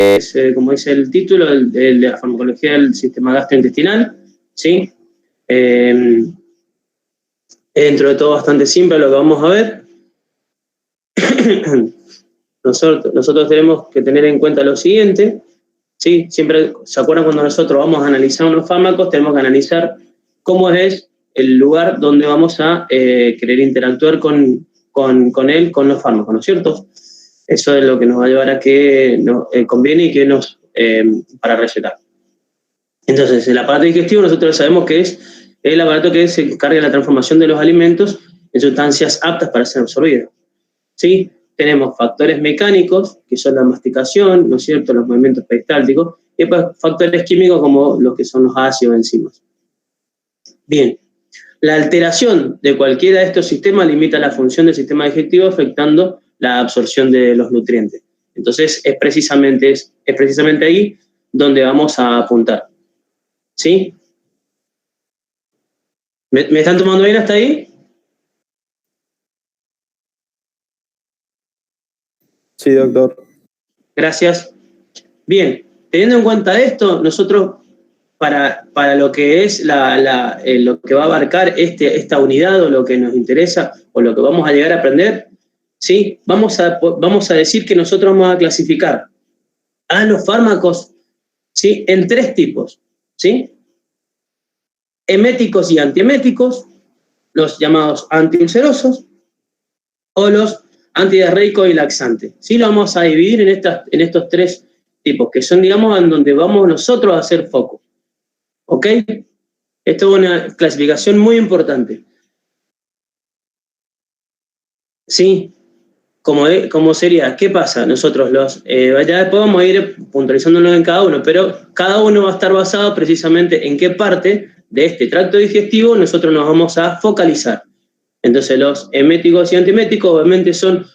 es, como dice el título, de la farmacología del sistema gastrointestinal, ¿sí? Dentro de todo bastante simple lo que vamos a ver. Nosotros tenemos que tener en cuenta lo siguiente, ¿sí? Siempre, ¿se acuerdan cuando nosotros vamos a analizar unos fármacos? Tenemos que analizar cómo es el lugar donde vamos a querer interactuar con él, con los fármacos, ¿no es cierto? Eso es lo que nos va a llevar a que nos conviene y que nos para recetar. Entonces, el aparato digestivo nosotros sabemos que es el aparato que se encarga de la transformación de los alimentos en sustancias aptas para ser absorbidas, ¿sí? Tenemos factores mecánicos, que son la masticación, ¿no es cierto?, los movimientos peristálticos, y después factores químicos como los que son los ácidos enzimas. Bien, la alteración de cualquiera de estos sistemas limita la función del sistema digestivo, afectando la absorción de los nutrientes. Entonces, es precisamente ahí donde vamos a apuntar, ¿sí? ¿Me están tomando bien hasta ahí? Sí, doctor. Gracias. Bien, teniendo en cuenta esto, nosotros, para lo que es lo que va a abarcar esta unidad, o lo que nos interesa, o lo que vamos a llegar a aprender, ¿sí? Vamos a decir que nosotros vamos a clasificar a los fármacos, ¿sí?, en 3 tipos, ¿sí? Eméticos y antieméticos, los llamados antiulcerosos, o los antidiarreicos y laxantes. ¿Sí? Lo vamos a dividir en estos 3 tipos, que son, digamos, en donde vamos nosotros a hacer foco. ¿Ok? Esto es una clasificación muy importante. ¿Sí? Como sería, ¿qué pasa? Nosotros ya después vamos a ir puntualizándonos en cada uno, pero cada uno va a estar basado precisamente en qué parte de este tracto digestivo nosotros nos vamos a focalizar. Entonces, los eméticos y antiméticos obviamente son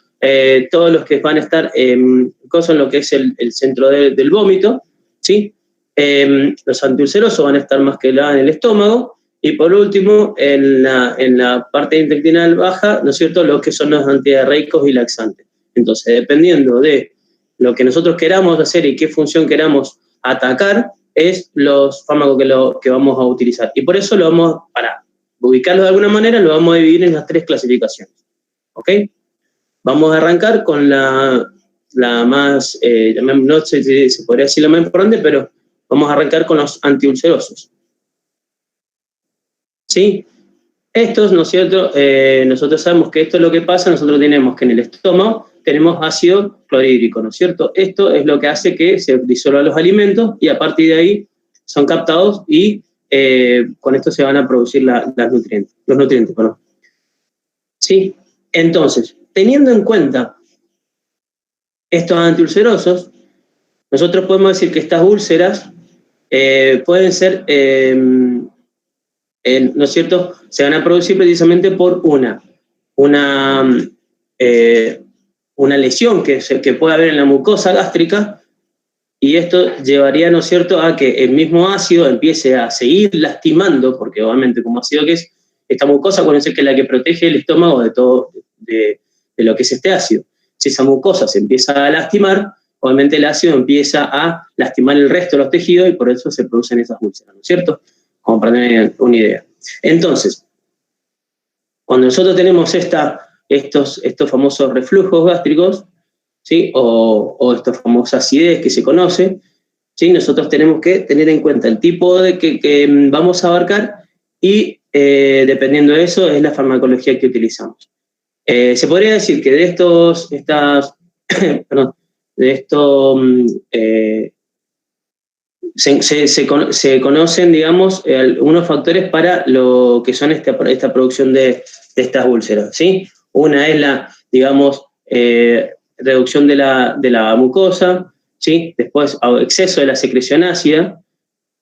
todos los que van a estar en lo que es el centro del vómito, ¿sí? Los antiulcerosos van a estar más que nada en el estómago, y por último, en la parte intestinal baja, ¿no es cierto?, los que son los antidiarreicos y laxantes. Entonces, dependiendo de lo que nosotros queramos hacer y qué función queramos atacar, es los fármacos que vamos a utilizar. Y por eso para ubicarlo de alguna manera, lo vamos a dividir en las 3 clasificaciones. ¿Ok? Vamos a arrancar con la más, no sé si se podría decir la más importante, pero vamos a arrancar con los antiulcerosos. ¿Sí? Estos, ¿no es cierto?, nosotros sabemos que esto es lo que pasa. Nosotros tenemos que en el estómago tenemos ácido clorhídrico, ¿no es cierto? Esto es lo que hace que se disuelvan los alimentos, y a partir de ahí son captados y con esto se van a producir los nutrientes. ¿Sí? Entonces, teniendo en cuenta estos antiulcerosos, nosotros podemos decir que estas úlceras pueden ser, ¿no es cierto?, se van a producir precisamente por una lesión que puede haber en la mucosa gástrica, y esto llevaría, ¿no es cierto?, a que el mismo ácido empiece a seguir lastimando, porque obviamente como ácido que es, esta mucosa, acuérdense que es la que protege el estómago de todo, de lo que es este ácido. Si esa mucosa se empieza a lastimar, obviamente el ácido empieza a lastimar el resto de los tejidos, y por eso se producen esas úlceras, ¿no es cierto? Como para tener una idea. Entonces, cuando nosotros tenemos estos famosos reflujos gástricos, ¿sí?, o esta famosa acidez que se conoce, ¿sí?, nosotros tenemos que tener en cuenta el tipo de que vamos a abarcar, y dependiendo de eso es la farmacología que utilizamos. Se podría decir que se conocen, digamos, unos factores para lo que son esta producción de estas úlceras, ¿sí? Una es digamos, reducción de la mucosa, ¿sí? Después, exceso de la secreción ácida,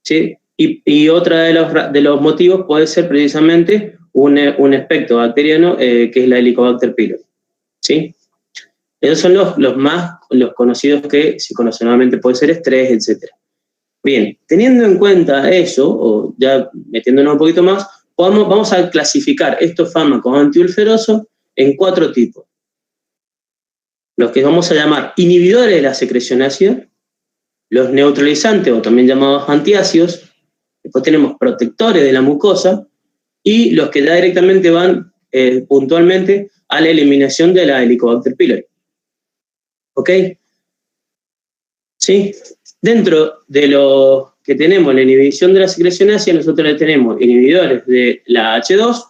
¿sí? Y otra de los motivos puede ser precisamente un aspecto bacteriano, que es la Helicobacter pylori, ¿sí? Esos son los conocidos que se conocen. Nuevamente puede ser estrés, etc. Bien, teniendo en cuenta eso, o ya metiéndonos un poquito más, vamos a clasificar estos fármacos antiulcerosos en 4 tipos. Los que vamos a llamar inhibidores de la secreción ácida, los neutralizantes, o también llamados antiácidos, después tenemos protectores de la mucosa, y los que ya directamente van puntualmente a la eliminación de la Helicobacter pylori. ¿Ok? ¿Sí? Dentro de lo que tenemos la inhibición de la secreción ácida, nosotros le tenemos inhibidores de la H2,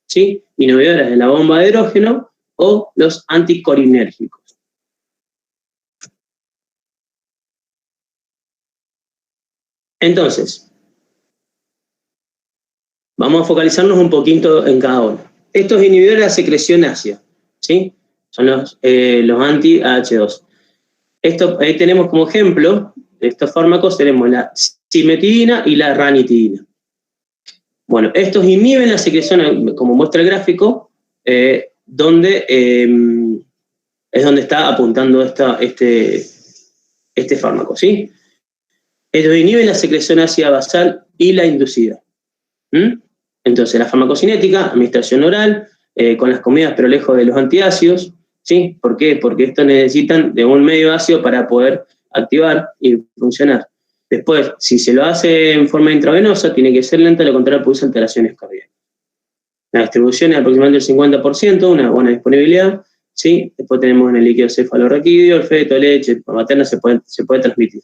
¿sí? Inhibidores de la bomba de hidrógeno o los anticolinérgicos. Entonces, vamos a focalizarnos un poquito en cada uno. Estos inhibidores de la secreción ácida, ¿sí? Son los anti-AH2. Ahí tenemos como ejemplo de estos fármacos, tenemos la cimetidina y la ranitidina. Bueno, estos inhiben la secreción, como muestra el gráfico, donde es donde está apuntando este fármaco, ¿sí? Ellos inhiben la secreción ácida basal y la inducida. Entonces, la farmacocinética, administración oral, con las comidas pero lejos de los antiácidos, ¿sí? ¿Por qué? Porque estos necesitan de un medio ácido para poder activar y funcionar. Después, si se lo hace en forma intravenosa, tiene que ser lenta, lo contrario produce alteraciones cardíacas. La distribución es aproximadamente el 50%, una buena disponibilidad, ¿sí? Después tenemos en el líquido cefalorraquídeo, el feto, leche, materna se puede transmitir.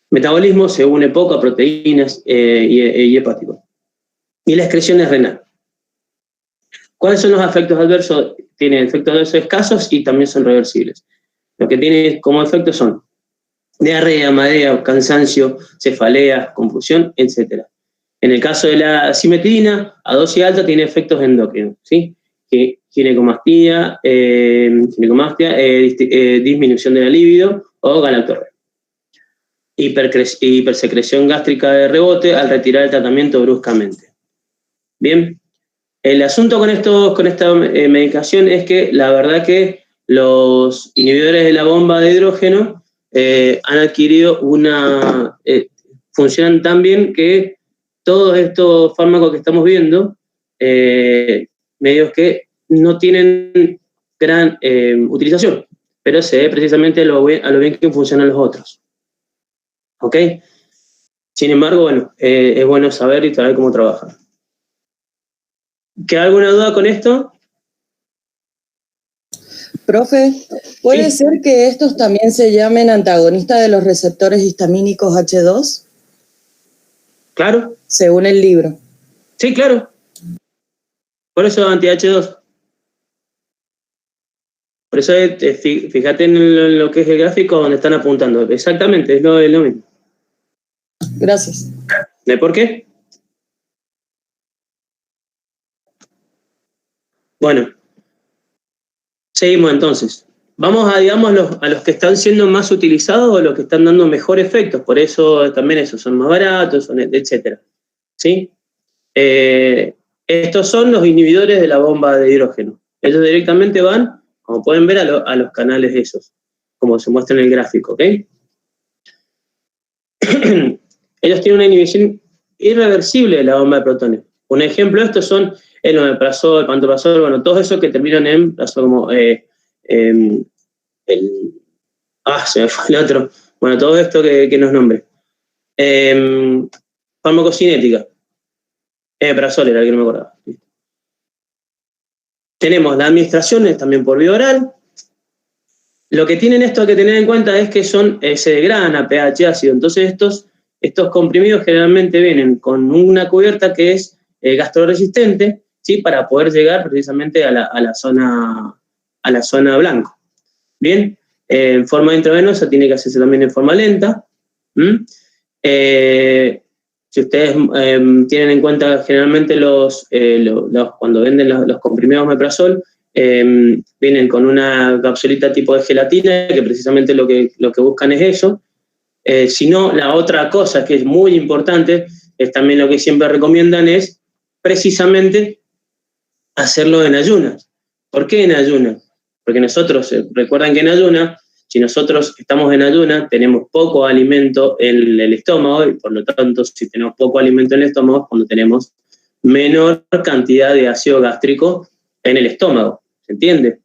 Metabolismo se une poco a proteínas y hepático. Y la excreción es renal. ¿Cuáles son los efectos adversos? Tienen efectos adversos escasos y también son reversibles. Lo que tiene como efectos son diarrea, mareo, cansancio, cefalea, confusión, etc. En el caso de la cimetidina, a dosis alta tiene efectos endocrinos, ¿sí? Ginecomastia, disminución de la libido o galactorrea. Hipersecreción gástrica de rebote al retirar el tratamiento bruscamente. Bien, el asunto con esta medicación es que la verdad que los inhibidores de la bomba de hidrógeno han adquirido funcionan tan bien que todos estos fármacos que estamos viendo, medios que no tienen gran utilización, pero se ve precisamente a lo bien que funcionan los otros. ¿Ok? Sin embargo, bueno, es bueno saber y saber cómo trabajar. ¿Queda alguna duda con esto? Profe, ¿puede ser que estos también se llamen antagonistas de los receptores histamínicos H2? Claro. Según el libro. Sí, claro. Por eso anti-H2. Por eso fíjate en lo que es el gráfico donde están apuntando. Exactamente, es lo mismo. Gracias. ¿De por qué? Bueno, seguimos entonces. Vamos a, digamos, a los que están siendo más utilizados o los que están dando mejor efectos. Por eso también esos son más baratos, etc. ¿Sí? Estos son los inhibidores de la bomba de hidrógeno. Ellos directamente van, como pueden ver, a los canales esos, como se muestra en el gráfico, ¿ok? Ellos tienen una inhibición irreversible de la bomba de protones. Un ejemplo de esto son el omeprazol, el pantoprazol, bueno, todos esos que terminan en, como se me fue el otro. Bueno, todo esto que nos nombre. Farmacocinética. Omeprazol era el que no me acordaba. Tenemos las administraciones también por vía oral. Lo que tienen esto que tener en cuenta es que se degradan a pH ácido. Entonces estos comprimidos generalmente vienen con una cubierta que es gastroresistente, ¿sí? Para poder llegar precisamente a la zona blanco. Bien, en forma intravenosa tiene que hacerse también en forma lenta. Si ustedes tienen en cuenta generalmente cuando venden los comprimidos omeprazol, vienen con una capsulita tipo de gelatina, que precisamente lo que buscan es eso. Si no, la otra cosa que es muy importante, es también lo que siempre recomiendan, es precisamente hacerlo en ayunas. ¿Por qué en ayunas? Porque nosotros, recuerdan que en ayunas, si nosotros estamos en ayunas, tenemos poco alimento en el estómago, y por lo tanto, si tenemos poco alimento en el estómago, es cuando tenemos menor cantidad de ácido gástrico en el estómago. ¿Se entiende?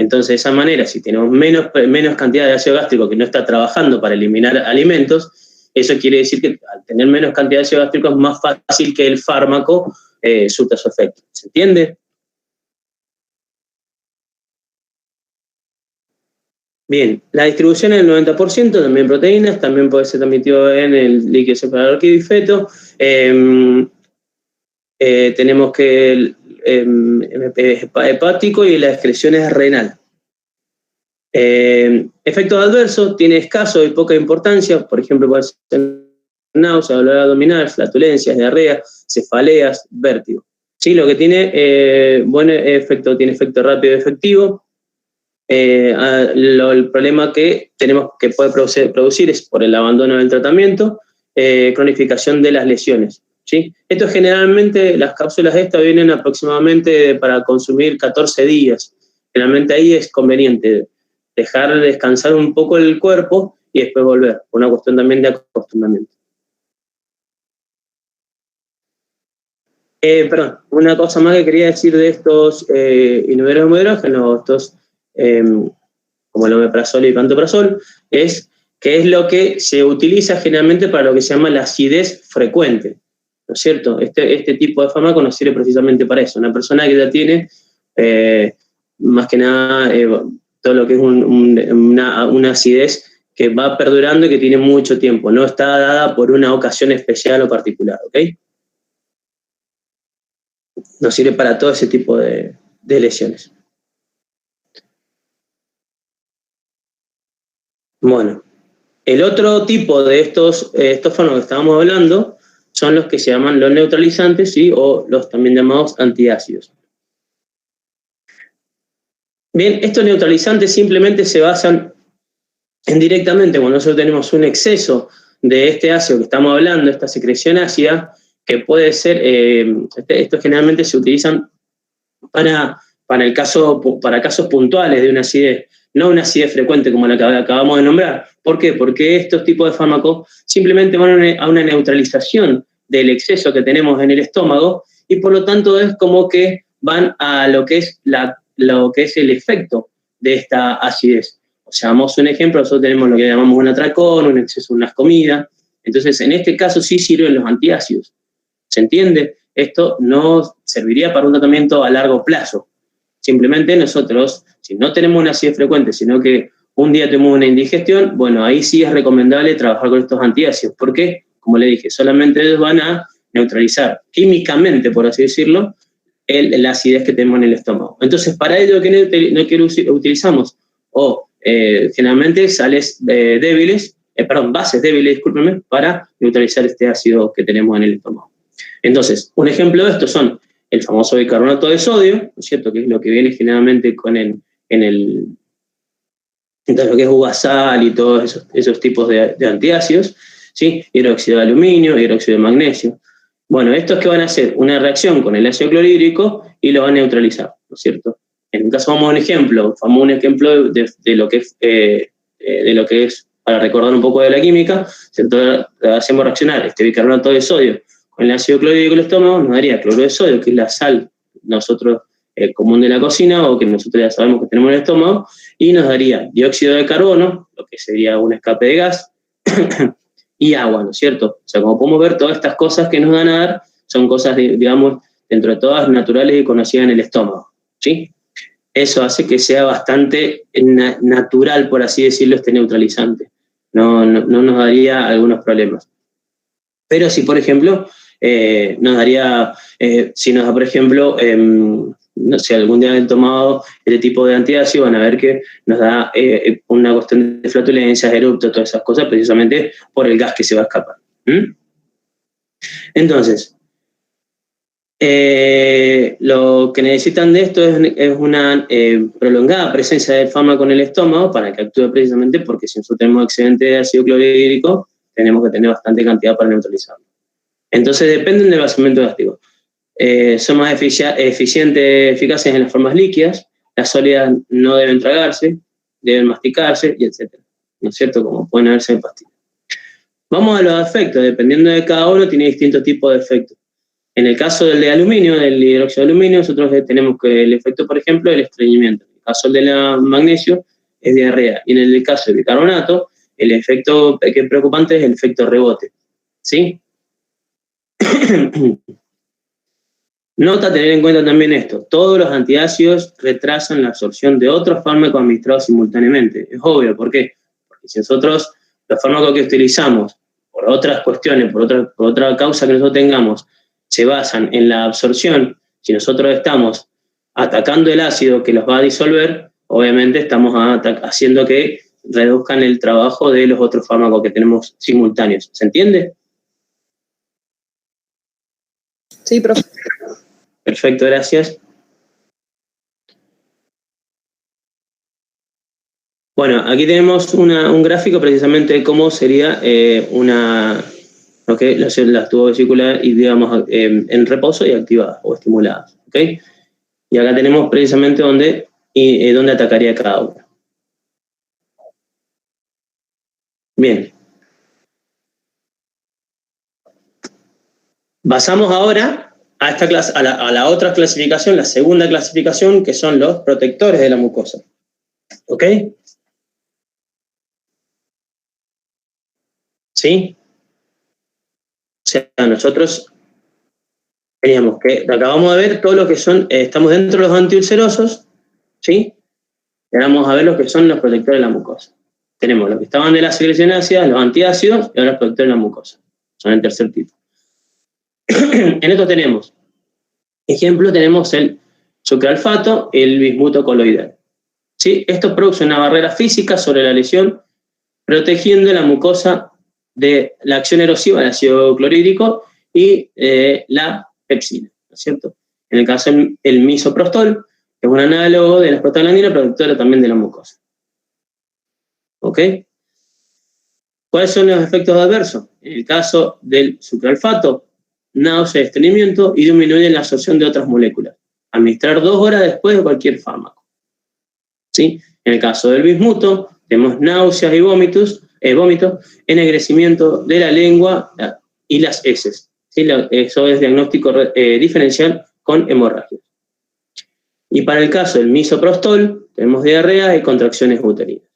Entonces, de esa manera, si tenemos menos cantidad de ácido gástrico que no está trabajando para eliminar alimentos, eso quiere decir que al tener menos cantidad de ácido gástrico es más fácil que el fármaco surta su efecto. ¿Se entiende? Bien, la distribución es del 90%, también proteínas, también puede ser transmitido en el líquido separador líquido y feto. Tenemos que el hepático y la excreción es renal. Efectos adversos, tiene escaso y poca importancia, por ejemplo, puede ser náusea, dolor abdominal, flatulencias, diarrea, cefaleas, vértigo. Sí, lo que tiene buen efecto, tiene efecto rápido y efectivo. El problema que puede producir es por el abandono del tratamiento, cronificación de las lesiones. ¿Sí? Esto generalmente, las cápsulas estas vienen aproximadamente para consumir 14 días. Generalmente ahí es conveniente dejar descansar un poco el cuerpo y después volver, por una cuestión también de acostumbramiento. Perdón, una cosa más que quería decir de estos inhibidores homodrógenos, estos como el omeprazol y pantoprazol, es que es lo que se utiliza generalmente para lo que se llama la acidez frecuente, ¿no es cierto? Este tipo de fármaco nos sirve precisamente para eso. Una persona que ya tiene, más que nada, todo lo que es una acidez que va perdurando y que tiene mucho tiempo, no está dada por una ocasión especial o particular, ¿ok? Nos sirve para todo ese tipo de lesiones. Bueno, el otro tipo de estos fármacos que estábamos hablando son los que se llaman los neutralizantes, ¿sí? O los también llamados antiácidos. Bien, estos neutralizantes simplemente se basan en directamente, cuando nosotros tenemos un exceso de este ácido que estamos hablando, esta secreción ácida, que puede ser, estos generalmente se utilizan para casos puntuales de una acidez, no una acidez frecuente como la que acabamos de nombrar. ¿Por qué? Porque estos tipos de fármacos simplemente van a una neutralización del exceso que tenemos en el estómago y por lo tanto es como que van a lo que es el efecto de esta acidez. O sea, damos un ejemplo, nosotros tenemos lo que llamamos un atracón, un exceso de unas comidas. Entonces, en este caso sí sirven los antiácidos. ¿Se entiende? Esto no serviría para un tratamiento a largo plazo. Simplemente nosotros, si no tenemos una acidez frecuente, sino que un día tenemos una indigestión, bueno, ahí sí es recomendable trabajar con estos antiácidos, porque, como le dije, solamente ellos van a neutralizar químicamente, por así decirlo, la acidez que tenemos en el estómago. Entonces, para ello, ¿qué utilizamos? Generalmente bases débiles, discúlpenme, para neutralizar este ácido que tenemos en el estómago. Entonces, un ejemplo de esto son el famoso bicarbonato de sodio, ¿no es cierto? Que es lo que viene generalmente entonces lo que es uvasal y todos esos tipos de antiácidos, ¿sí? Hidróxido de aluminio, hidróxido de magnesio. Bueno, estos que van a hacer una reacción con el ácido clorhídrico y lo van a neutralizar, ¿no es cierto? En un caso vamos a un ejemplo de lo que es, para recordar un poco de la química, ¿cierto? Hacemos reaccionar este bicarbonato de sodio con el ácido clorhídrico del estómago, nos daría cloruro de sodio, que es la sal nosotros común de la cocina o que nosotros ya sabemos que tenemos en el estómago, y nos daría dióxido de carbono, lo que sería un escape de gas, y agua, ¿no es cierto? O sea, como podemos ver, todas estas cosas que nos van a dar son cosas, digamos, dentro de todas naturales y conocidas en el estómago, ¿sí? Eso hace que sea bastante natural, por así decirlo, este neutralizante. No nos daría algunos problemas. Pero si, por ejemplo, nos daría, si nos da, por ejemplo, no sé, algún día han tomado este tipo de antiácido, van a ver que nos da una cuestión de flatulencias, eruptos, todas esas cosas, precisamente por el gas que se va a escapar. Entonces, lo que necesitan de esto es una prolongada presencia del fármaco en el estómago para que actúe precisamente, porque si nosotros tenemos excedente de ácido clorhídrico, tenemos que tener bastante cantidad para neutralizarlo. Entonces dependen del vaciamiento gástrico. Son más eficaces en las formas líquidas, las sólidas no deben tragarse, deben masticarse, y etc. ¿No es cierto? Como pueden haberse en pastillas. Vamos a los efectos. Dependiendo de cada uno, tiene distintos tipos de efectos. En el caso del de aluminio, del hidróxido de aluminio, nosotros tenemos que el efecto, por ejemplo, del estreñimiento. el caso del magnesio es diarrea, y en el caso del bicarbonato, el efecto que es preocupante es el efecto rebote, ¿sí? Nota tener en cuenta también esto, todos los antiácidos retrasan la absorción de otros fármacos administrados simultáneamente. Es obvio, ¿por qué? Porque si nosotros, los fármacos que utilizamos, por otras cuestiones, por otra causa que nosotros tengamos, se basan en la absorción, si nosotros estamos atacando el ácido que los va a disolver, obviamente estamos haciendo que reduzcan el trabajo de los otros fármacos que tenemos simultáneos. ¿Se entiende? Sí, profe. Perfecto, gracias. Bueno, aquí tenemos un gráfico precisamente de cómo sería lo que las tubovesículas, y digamos, en reposo y activadas o estimuladas. ¿Okay? Y acá tenemos precisamente dónde atacaría cada una. Bien. Pasamos ahora a esta clase, a la otra clasificación, la segunda clasificación, que son los protectores de la mucosa. ¿Ok? ¿Sí? O sea, nosotros teníamos que, acabamos de ver todo lo que son, estamos dentro de los antiulcerosos, ¿sí? Y ahora vamos a ver lo que son los protectores de la mucosa. Tenemos los que estaban de la secreción ácida, los antiácidos, y ahora los protectores de la mucosa. Son el tercer tipo. En esto tenemos, ejemplo, tenemos el sucralfato, el bismuto coloidal. ¿Sí? Esto produce una barrera física sobre la lesión, protegiendo la mucosa de la acción erosiva del ácido clorhídrico y la pepsina, ¿no es cierto? En el caso del misoprostol, que es un análogo de la prostaglandina, protectora también de la mucosa. ¿Ok? ¿Cuáles son los efectos adversos? En el caso del sucralfato, náusea, estreñimiento y disminuye la absorción de otras moléculas. Administrar 2 horas después de cualquier fármaco. ¿Sí? En el caso del bismuto, tenemos náuseas y vómitos, ennegrecimiento de la lengua y las heces. ¿Sí? Eso es diagnóstico diferencial con hemorragia. Y para el caso del misoprostol, tenemos diarrea y contracciones uterinas.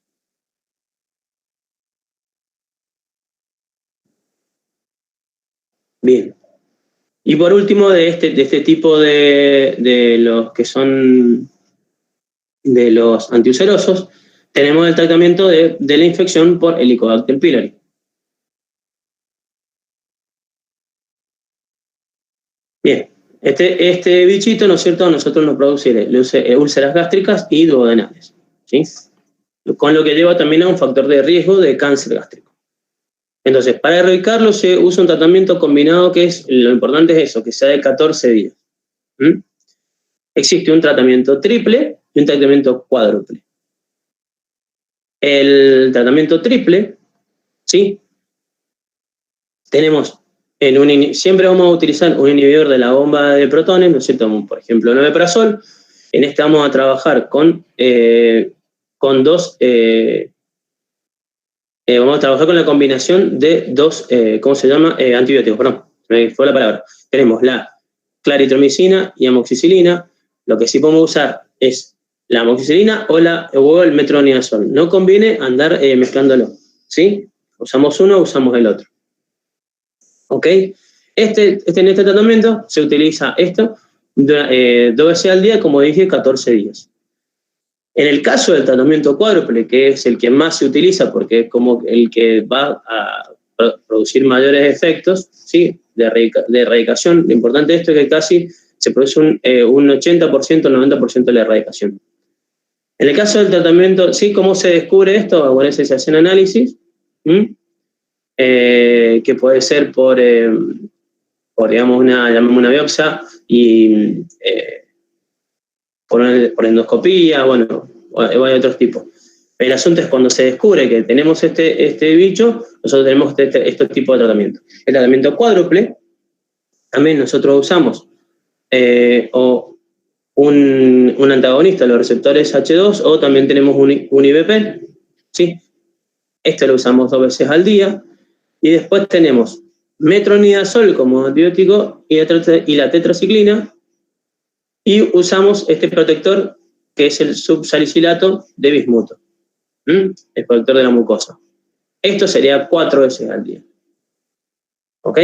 Bien. Y por último, de este tipo de los que son de los antiulcerosos, tenemos el tratamiento de la infección por Helicobacter pylori. Bien, este bichito, ¿no es cierto?, a nosotros nos produce úlceras gástricas y duodenales, ¿sí? Con lo que lleva también a un factor de riesgo de cáncer gástrico. Entonces, para erradicarlo se usa un tratamiento combinado que lo importante es eso, que sea de 14 días. Existe un tratamiento triple y un tratamiento cuádruple. El tratamiento triple, ¿sí? Tenemos, siempre vamos a utilizar un inhibidor de la bomba de protones, ¿no es cierto? Por ejemplo, el omeprazol. En este vamos a trabajar con vamos a trabajar con la combinación de dos, antibióticos, perdón, me fue la palabra. Tenemos la claritromicina y amoxicilina. Lo que sí podemos usar es la amoxicilina o el metronidazol. No conviene andar mezclándolo, ¿sí? Usamos uno, usamos el otro. ¿Ok? En este tratamiento se utiliza esto 2 veces al día, como dije, 14 días. En el caso del tratamiento cuádruple, que es el que más se utiliza porque es como el que va a producir mayores efectos, ¿sí?, de erradicación, lo importante de esto es que casi se produce un 80%, 90% de la erradicación. En el caso del tratamiento, ¿sí?, ¿cómo se descubre esto? Bueno, se hacen análisis, que puede ser por digamos, llamamos una biopsia y por endoscopía, bueno, hay otros tipos. El asunto es cuando se descubre que tenemos este bicho, nosotros tenemos este tipo de tratamiento. El tratamiento cuádruple, también nosotros usamos un antagonista de los receptores H2 o también tenemos un IBP, ¿sí? Este lo usamos 2 veces al día. Y después tenemos metronidazol como antibiótico y la tetraciclina. Y usamos este protector que es el subsalicilato de bismuto, el protector de la mucosa. Esto sería 4 veces al día. ¿Ok?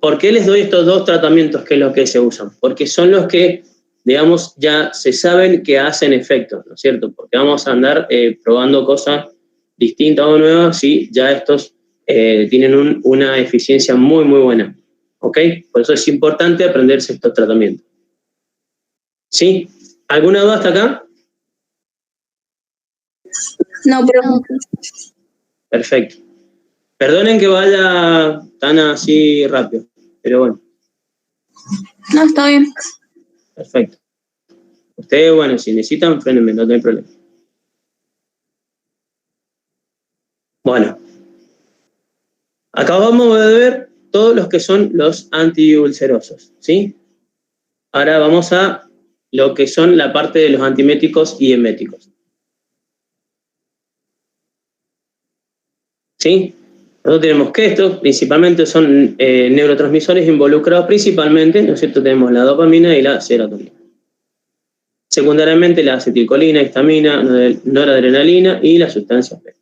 ¿Por qué les doy estos dos tratamientos, que es lo que se usan? Porque son los que, digamos, ya se saben que hacen efecto, ¿no es cierto? Porque vamos a andar probando cosas distintas o nuevas si ya estos tienen una eficiencia muy, muy buena. ¿Ok? Por eso es importante aprenderse estos tratamientos. ¿Sí? ¿Alguna duda hasta acá? No, pero... Perfecto. Perdonen que vaya tan así rápido, pero bueno. No, está bien. Perfecto. Ustedes, bueno, si necesitan, frénenme, no hay problema. Bueno. Acá vamos a ver todos los que son los antiulcerosos, ¿sí? Ahora vamos a lo que son la parte de los antiméticos y eméticos. ¿Sí? Nosotros tenemos que estos principalmente son neurotransmisores involucrados principalmente, ¿no es cierto? Tenemos la dopamina y la serotonina. Secundariamente la acetilcolina, histamina, noradrenalina y la sustancia P.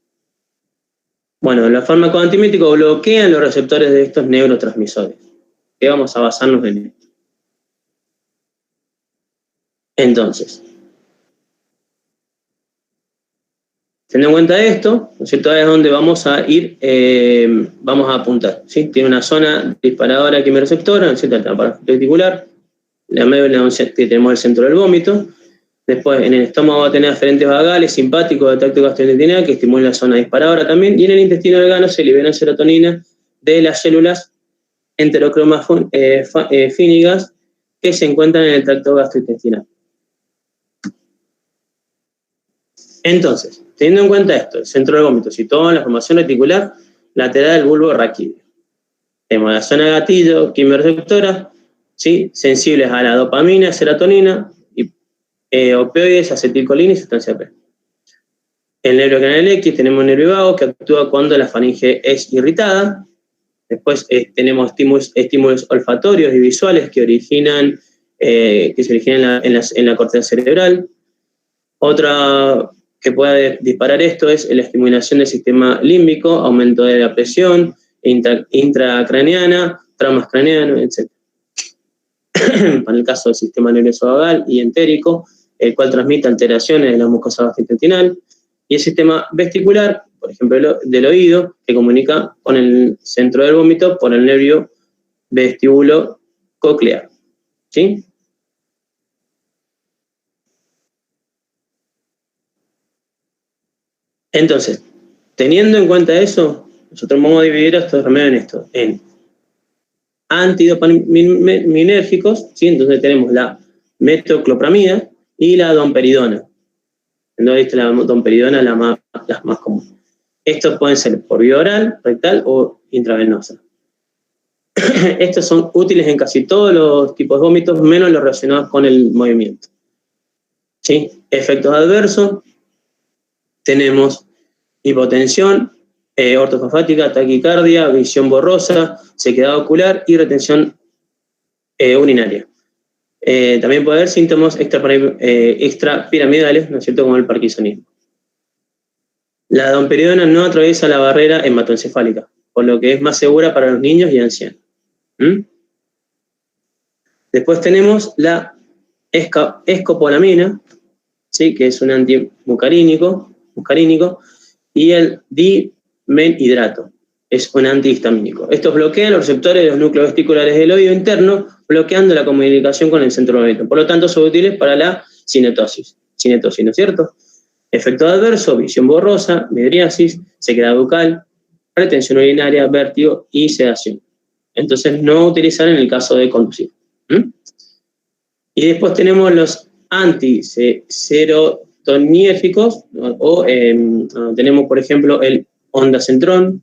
Bueno, los fármacos antiméticos bloquean los receptores de estos neurotransmisores. Que vamos a basarnos en esto. Entonces, teniendo en cuenta esto, ¿no es cierto? Es donde vamos a ir, vamos a apuntar, ¿sí? Tiene una zona disparadora quimioreceptora, ¿no es cierto? El aparato reticular, la médula que tenemos el centro del vómito. Después, en el estómago va a tener aferentes vagales, simpáticos, de tacto gastrointestinal, que estimulan la zona disparadora también. Y en el intestino delgado se libera serotonina de las células enterocromafínicas que se encuentran en el tracto gastrointestinal. Entonces, teniendo en cuenta esto, el centro del vómito situado en la formación reticular lateral del bulbo raquídeo. Tenemos la zona de gatillo, quimioreceptora, ¿sí? Sensibles a la dopamina, serotonina, y opioides, acetilcolina y sustancia P. El nervio canal X, tenemos el nervio vago que actúa cuando la faringe es irritada. Después tenemos estímulos olfatorios y visuales que se originan en la corteza cerebral. Otra que puede disparar esto es la estimulación del sistema límbico, aumento de la presión intracraneana, traumas craneanos, etc. Para el caso del sistema nervioso vagal y entérico, el cual transmite alteraciones de la mucosa gastrointestinal, y el sistema vestibular, por ejemplo, del oído, que comunica con el centro del vómito por el nervio vestíbulo coclear. ¿Sí? Entonces, teniendo en cuenta eso, nosotros vamos a dividir estos remedios en antidopaminérgicos, ¿sí? Entonces tenemos la metoclopramida y la domperidona. Entonces, la domperidona es la más común. Estos pueden ser por vía oral, rectal o intravenosa. Estos son útiles en casi todos los tipos de vómitos, menos los relacionados con el movimiento. ¿Sí? Efectos adversos, tenemos hipotensión, ortofosfática, taquicardia, visión borrosa, sequedad ocular y retención urinaria. También puede haber síntomas extrapiramidales, ¿no es cierto?, como el parkinsonismo. La domperidona no atraviesa la barrera hematoencefálica, por lo que es más segura para los niños y ancianos. Después tenemos la escopolamina, ¿sí?, que es un antimuscarínico, y el dimenhidrato, es un antihistamínico. Estos bloquean los receptores de los núcleos vesticulares del oído interno, bloqueando la comunicación con el centro del oído. Por lo tanto, son útiles para la cinetosis, ¿no es cierto? Efecto adverso, visión borrosa, midriasis, sequedad bucal, retención urinaria, vértigo y sedación. Entonces, no utilizar en el caso de conducir. Y después tenemos los antiserotoniérgicos, o tenemos, por ejemplo, el ondansetron.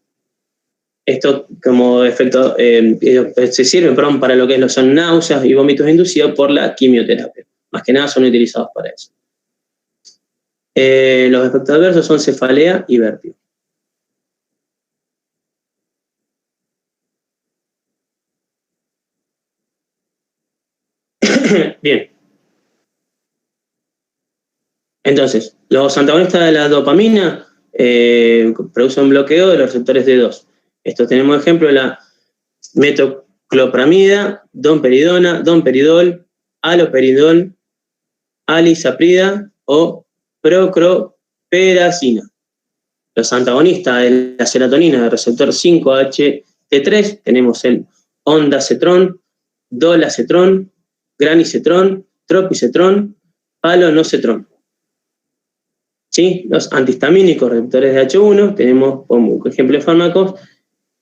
Esto como efecto, se sirven para lo que son náuseas y vómitos inducidos por la quimioterapia. Más que nada son utilizados para eso. Los efectos adversos son cefalea y vértigo. Bien. Entonces, los antagonistas de la dopamina producen un bloqueo de los receptores D2. Esto tenemos ejemplo de la metoclopramida, domperidona, domperidol, haloperidol, alisaprida o procroperacina. Los antagonistas de la serotonina del receptor 5-HT3 tenemos el ondansetrón, dolacetrón, granicetrón, tropicetrón, palonocetrón. ¿Sí? Los antihistamínicos receptores de H1 tenemos como ejemplo de fármacos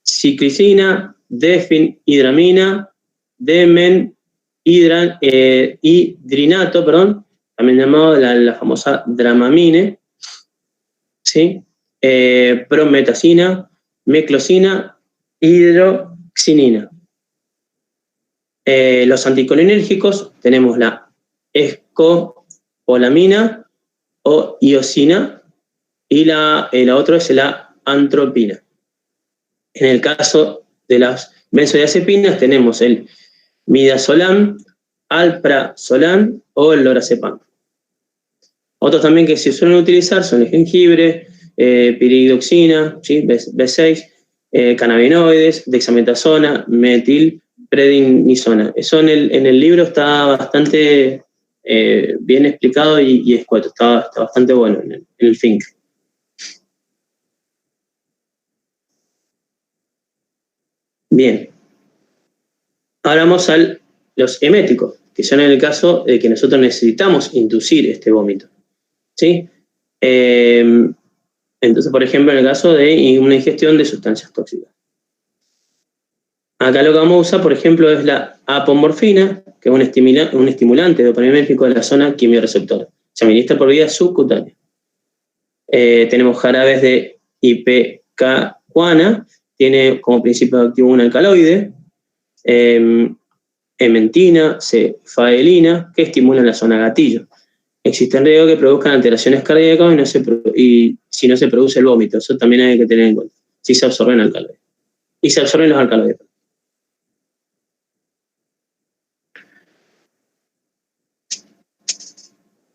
ciclicina, difenhidramina, hidrinato, también llamado la famosa dramamine, ¿sí? Prometacina, meclocina, hidroxinina. Los anticolinérgicos tenemos la escopolamina o iosina y la otra es la antropina. En el caso de las benzodiazepinas tenemos el midazolam, alprazolam o el lorazepam. Otros también que se suelen utilizar son el jengibre, piridoxina, ¿sí? B6, cannabinoides, dexametasona, metilprednisona. Eso en el libro está bastante bien explicado y escueto, está bastante bueno en el Think. Bien. Ahora vamos a los eméticos, que son en el caso de que nosotros necesitamos inducir este vómito, ¿sí? Entonces, por ejemplo, en el caso de una ingestión de sustancias tóxicas. Acá lo que vamos a usar, por ejemplo, es la apomorfina, que es un estimulante dopaminérgico de la zona quimiorreceptora. Se administra por vía subcutánea. Tenemos jarabes de ipecacuana, tiene como principio activo un alcaloide, ementina, cefaelina, que estimulan la zona gatillo. Existen riesgos que produzcan alteraciones cardíacas y si no se produce el vómito. Eso también hay que tener en cuenta. Si se absorben alcaloides. Y se absorben los alcaloides.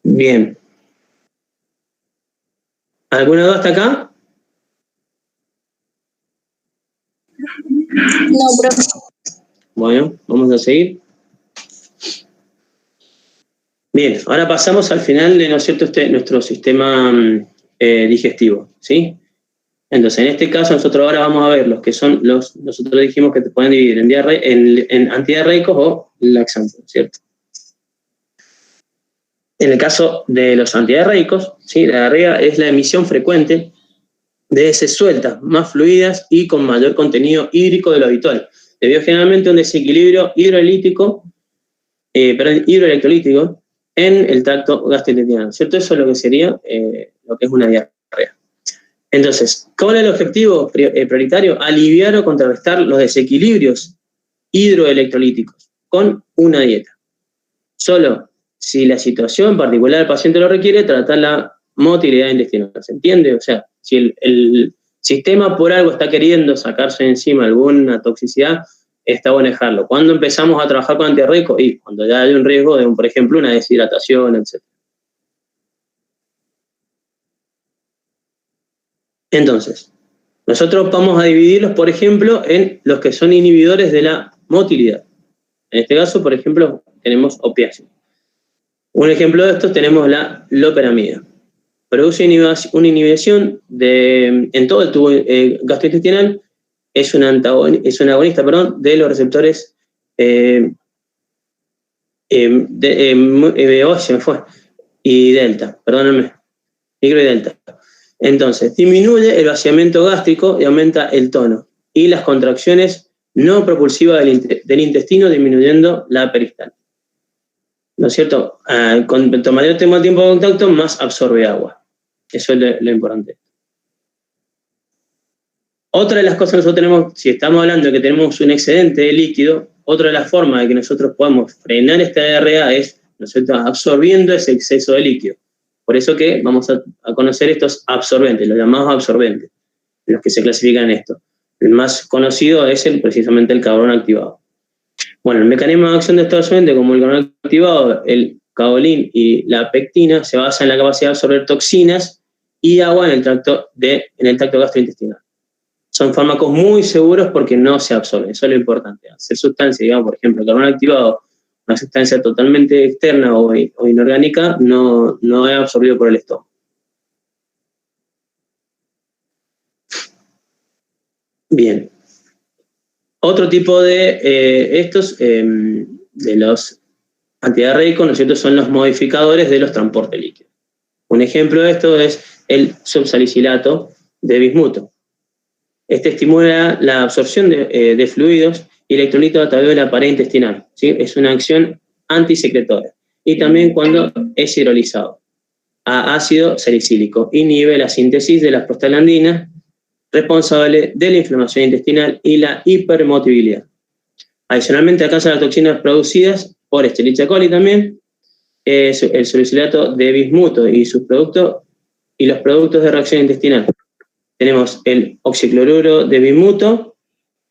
Bien. ¿Alguna duda hasta acá? No, profe. Bueno, vamos a seguir. Bien, ahora pasamos al final de, ¿no es cierto?, nuestro sistema digestivo, ¿sí? Entonces, en este caso, nosotros ahora vamos a ver los que son nosotros dijimos que te pueden dividir en antidiarreicos o laxantes, ¿cierto? En el caso de los antidiarreicos, ¿sí? La diarrea es la emisión frecuente de heces sueltas, más fluidas y con mayor contenido hídrico de lo habitual, debido generalmente a un desequilibrio hidroelectrolítico en el tracto gastrointestinal, ¿cierto? Eso es lo que sería lo que es una diarrea. Entonces, ¿cuál es el objetivo prioritario? Aliviar o contrarrestar los desequilibrios hidroelectrolíticos con una dieta. Solo si la situación particular del paciente lo requiere, tratar la motilidad intestinal. ¿Se entiende? O sea, si el sistema por algo está queriendo sacarse encima alguna toxicidad, está bueno dejarlo. ¿Cuándo empezamos a trabajar con antidiarreicos? Y cuando ya hay un riesgo de, por ejemplo, una deshidratación, etc. Entonces, nosotros vamos a dividirlos, por ejemplo, en los que son inhibidores de la motilidad. En este caso, por ejemplo, tenemos opiáceos. Un ejemplo de estos tenemos la loperamida. Produce una inhibición en todo el tubo gastrointestinal, es un agonista de los receptores y delta, perdónenme, micro y delta. Entonces, disminuye el vaciamiento gástrico y aumenta el tono y las contracciones no propulsivas del intestino, disminuyendo la peristalsis. ¿No es cierto? Cuanto mayor tiempo de contacto, más absorbe agua. Eso es lo importante. Otra de las cosas que nosotros tenemos, si estamos hablando de que tenemos un excedente de líquido, otra de las formas de que nosotros podemos frenar esta diarrea es, ¿no es cierto?, absorbiendo ese exceso de líquido. Por eso que vamos a conocer estos absorbentes, los llamados absorbentes, los que se clasifican en esto. El más conocido es precisamente el carbono activado. Bueno, el mecanismo de acción de estos absorbentes, como el carbono activado, el caolín y la pectina se basan en la capacidad de absorber toxinas y agua en el tracto gastrointestinal. Son fármacos muy seguros porque no se absorben, eso es lo importante. Hacer sustancias, digamos, por ejemplo, el carbón activado, una sustancia totalmente externa o inorgánica, no es absorbido por el estómago. Bien. Otro tipo de de los antidiarreicos, ¿no es cierto?, son los modificadores de los transportes líquidos. Un ejemplo de esto es el subsalicilato de bismuto. Este estimula la absorción de fluidos y electrolitos a través de la pared intestinal, ¿sí? Es una acción antisecretora. Y también cuando es hidrolizado a ácido salicílico, inhibe la síntesis de las prostaglandinas, responsable de la inflamación intestinal y la hipermotilidad. Adicionalmente, alcanza las toxinas producidas por Escherichia coli también, el salicilato de bismuto y sus productos y los productos de reacción intestinal. Tenemos el oxicloruro de bismuto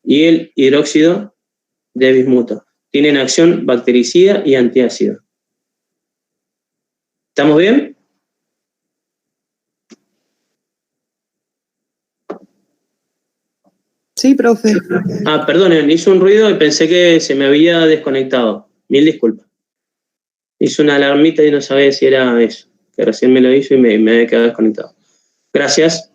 y el hidróxido de bismuto. Tienen acción bactericida y antiácido. ¿Estamos bien? Sí, profe. Perdonen, hizo un ruido y pensé que se me había desconectado. Mil disculpas. Hizo una alarmita y no sabía si era eso, que recién me lo hizo y me había quedado desconectado. Gracias.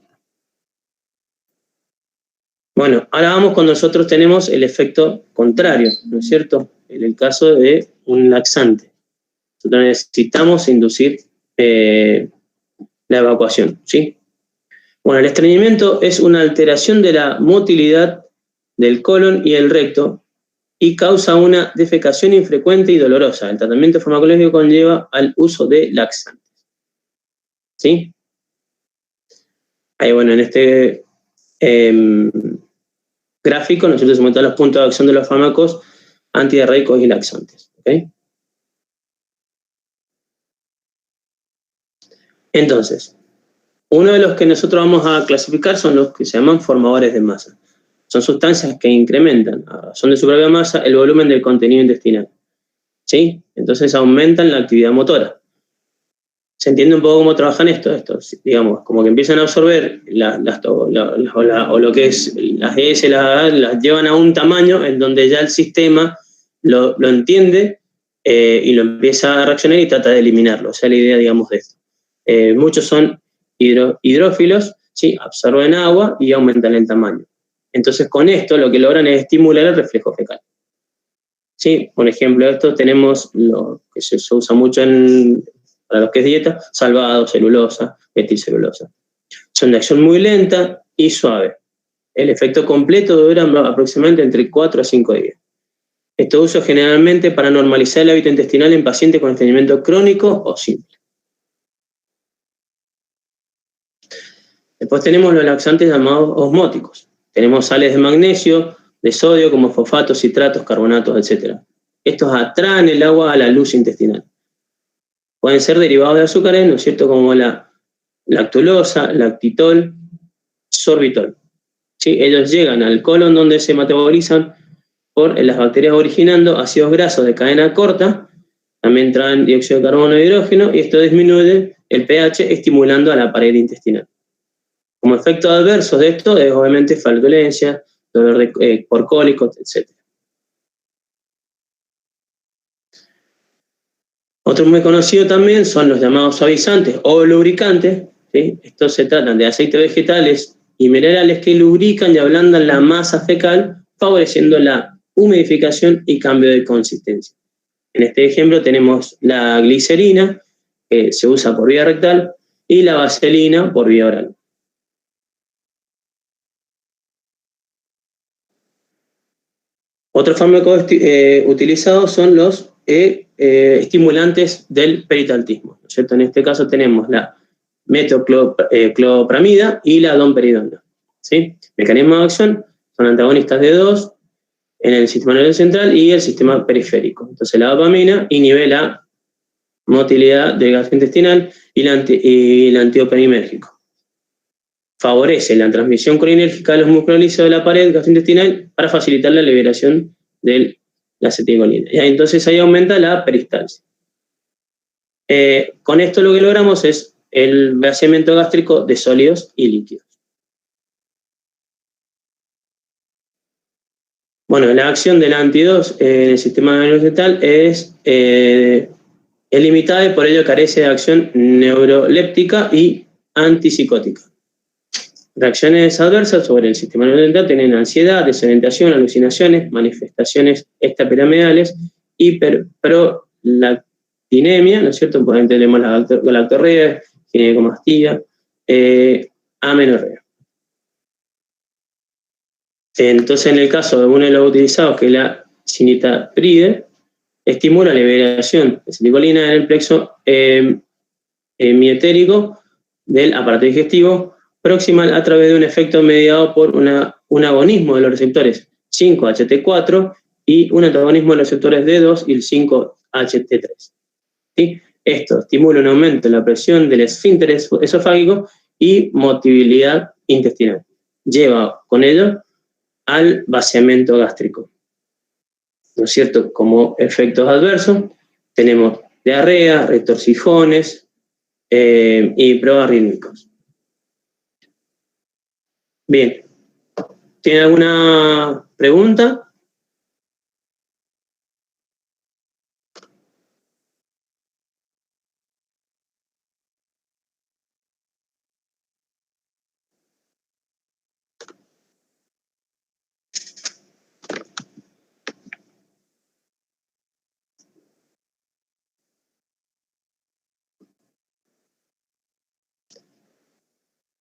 Bueno, ahora vamos cuando nosotros tenemos el efecto contrario, ¿no es cierto? En el caso de un laxante. Nosotros necesitamos inducir la evacuación, ¿sí? Bueno, el estreñimiento es una alteración de la motilidad del colon y el recto y causa una defecación infrecuente y dolorosa. El tratamiento farmacológico conlleva al uso de laxantes. ¿Sí? Ahí, bueno, en este gráfico nosotros muestran los puntos de acción de los fármacos antidiarreicos y laxantes. ¿Okay? Entonces, uno de los que nosotros vamos a clasificar son los que se llaman formadores de masa. Son sustancias que incrementan, a razón de su propia masa, el volumen del contenido intestinal. ¿Sí? Entonces aumentan la actividad motora. ¿Se entiende un poco cómo trabajan estos? Digamos, como que empiezan a absorber o lo que es las ES, las llevan a un tamaño en donde ya el sistema lo entiende y lo empieza a reaccionar y trata de eliminarlo. O sea, la idea, digamos, de esto. Muchos son hidrófilos, ¿sí? Absorben agua y aumentan el tamaño. Entonces, con esto lo que logran es estimular el reflejo fecal. ¿Sí? Por ejemplo, esto tenemos lo que se usa mucho para los que es dieta, salvado, celulosa, metilcelulosa. Son de acción muy lenta y suave. El efecto completo dura aproximadamente entre 4 a 5 días. Esto uso generalmente para normalizar el hábito intestinal en pacientes con estreñimiento crónico o simple. Después tenemos los laxantes llamados osmóticos. Tenemos sales de magnesio, de sodio, como fosfatos, citratos, carbonatos, etc. Estos atraen el agua a la luz intestinal. Pueden ser derivados de azúcares, ¿no es cierto?, como la lactulosa, lactitol, sorbitol. ¿Sí? Ellos llegan al colon donde se metabolizan por las bacterias originando ácidos grasos de cadena corta, también traen dióxido de carbono e hidrógeno, y esto disminuye el pH estimulando a la pared intestinal. Como efecto adverso de esto es obviamente flatulencia, dolor por cólicos, etc. Otro muy conocido también son los llamados suavizantes o lubricantes. ¿Sí? Estos se tratan de aceites vegetales y minerales que lubrican y ablandan la masa fecal, favoreciendo la humidificación y cambio de consistencia. En este ejemplo tenemos la glicerina, que se usa por vía rectal, y la vaselina por vía oral. Otros fármacos utilizados son los estimulantes del peritaltismo, ¿no es cierto? En este caso tenemos la metoclopramida y la domperidona. ¿Sí? Mecanismo de acción son antagonistas de dos en el sistema nervioso central y el sistema periférico. Entonces la dopamina inhibe la motilidad del gastrointestinal y el antioperimérgico. Favorece la transmisión colinérgica a los músculos lisos de la pared gastrointestinal para facilitar la liberación de la acetilcolina. Y entonces ahí aumenta la peristalsis. Con esto lo que logramos es el vaciamiento gástrico de sólidos y líquidos. Bueno, la acción del anti-2 en el sistema nervioso central es limitada y por ello carece de acción neuroléptica y antipsicótica. Reacciones adversas sobre el sistema nervioso central tienen ansiedad, desorientación, alucinaciones, manifestaciones extrapiramidales, hiperprolactinemia, ¿no es cierto? Por ejemplo, tenemos la galactorrea, ginecomastia, amenorrea. Entonces, en el caso de uno de los utilizados, que es la cinitapride, estimula la liberación de acetilicolina en el plexo mietérico del aparato digestivo proximal a través de un efecto mediado por un agonismo de los receptores 5-HT4 y un antagonismo de los receptores D2 y el 5-HT3. ¿Sí? Esto estimula un aumento en la presión del esfínter esofágico y motilidad intestinal. Lleva con ello al vaciamiento gástrico. ¿No es cierto? Como efectos adversos tenemos diarrea, retorcijones y proarrítmicos. Bien. ¿Tiene alguna pregunta?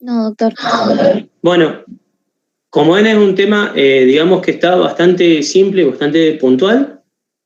No, doctor. Bueno, como ven, es un tema, digamos que está bastante simple y bastante puntual.